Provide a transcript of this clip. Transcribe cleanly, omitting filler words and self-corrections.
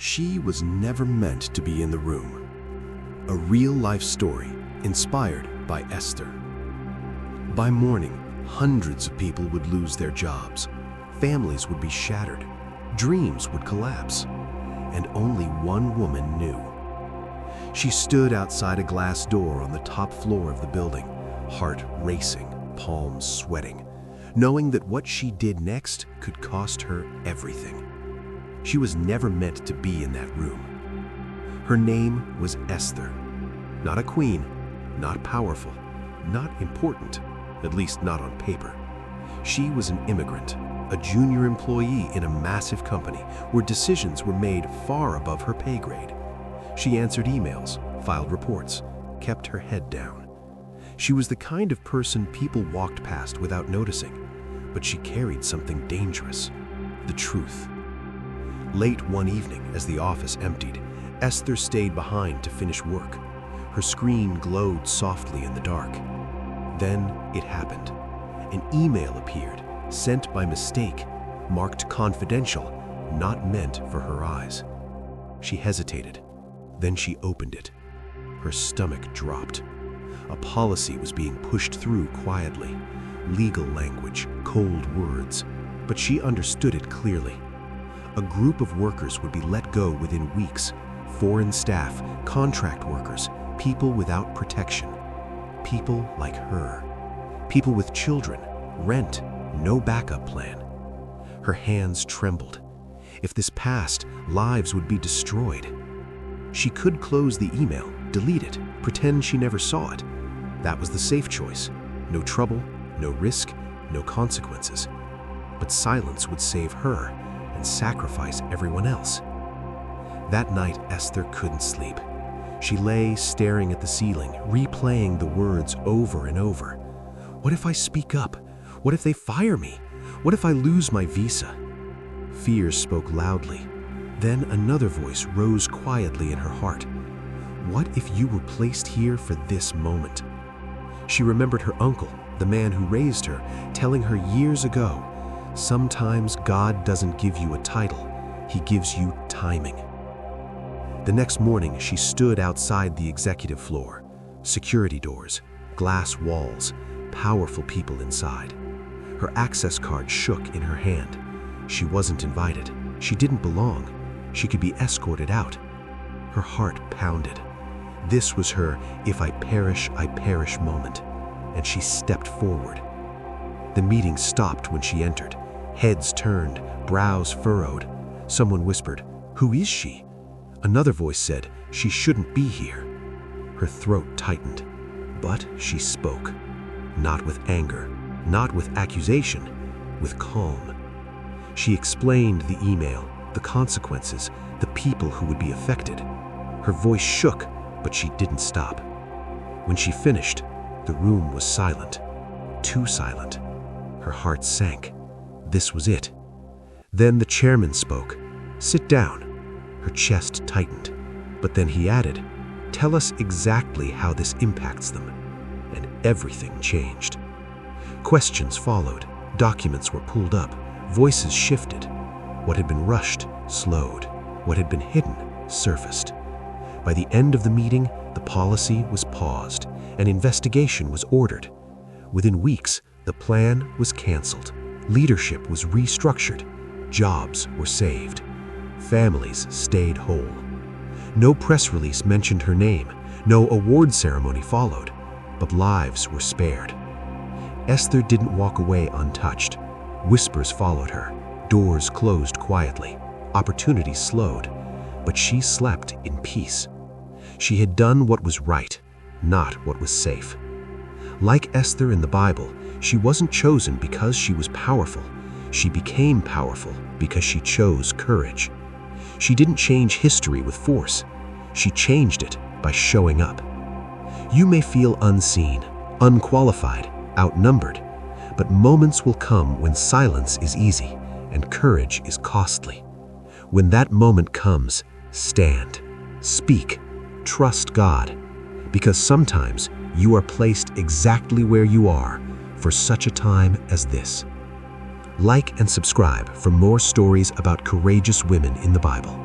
She was never meant to be in the room. A real-life story inspired by Esther. By morning, hundreds of people would lose their jobs. Families would be shattered. Dreams would collapse. And only one woman knew. She stood outside a glass door on the top floor of the building, heart racing, palms sweating, knowing that what she did next could cost her everything. She was never meant to be in that room. Her name was Esther. Not a queen, not powerful, not important, at least not on paper. She was an immigrant, a junior employee in a massive company where decisions were made far above her pay grade. She answered emails, filed reports, kept her head down. She was the kind of person people walked past without noticing, but she carried something dangerous, the truth. Late one evening, as the office emptied, Esther stayed behind to finish work. Her screen glowed softly in the dark. Then it happened. An email appeared, sent by mistake, marked confidential, not meant for her eyes. She hesitated. Then she opened it. Her stomach dropped. A policy was being pushed through quietly. Legal language, cold words, but she understood it clearly. A group of workers would be let go within weeks. Foreign staff, contract workers, people without protection. People like her. People with children, rent, no backup plan. Her hands trembled. If this passed, lives would be destroyed. She could close the email, delete it, pretend she never saw it. That was the safe choice. No trouble, no risk, no consequences. But silence would save her and sacrifice everyone else. That night, Esther couldn't sleep. She lay staring at the ceiling, replaying the words over and over. What if I speak up? What if they fire me? What if I lose my visa? Fears spoke loudly. Then another voice rose quietly in her heart. What if you were placed here for this moment? She remembered her uncle, the man who raised her, telling her years ago, sometimes God doesn't give you a title, He gives you timing. The next morning, she stood outside the executive floor. Security doors, glass walls, powerful people inside. Her access card shook in her hand. She wasn't invited. She didn't belong. She could be escorted out. Her heart pounded. This was her "if I perish moment," and she stepped forward. The meeting stopped when she entered. Heads turned, brows furrowed. Someone whispered, "Who is she?" Another voice said, "She shouldn't be here." Her throat tightened, but she spoke. Not with anger, not with accusation, with calm. She explained the email, the consequences, the people who would be affected. Her voice shook, but she didn't stop. When she finished, the room was silent, too silent. Her heart sank. This was it. Then the chairman spoke. "Sit down." Her chest tightened, but then he added, "Tell us exactly how this impacts them." And everything changed. Questions followed. Documents were pulled up. Voices shifted. What had been rushed slowed. What had been hidden surfaced. By the end of the meeting, the policy was paused. An investigation was ordered. Within weeks, the plan was canceled. Leadership was restructured. Jobs were saved. Families stayed whole. No press release mentioned her name. No award ceremony followed. But lives were spared. Esther didn't walk away untouched. Whispers followed her. Doors closed quietly. Opportunities slowed. But she slept in peace. She had done what was right, not what was safe. Like Esther in the Bible, she wasn't chosen because she was powerful. She became powerful because she chose courage. She didn't change history with force. She changed it by showing up. You may feel unseen, unqualified, outnumbered, but moments will come when silence is easy and courage is costly. When that moment comes, stand, speak, trust God, because sometimes you are placed exactly where you are for such a time as this. Like and subscribe for more stories about courageous women in the Bible.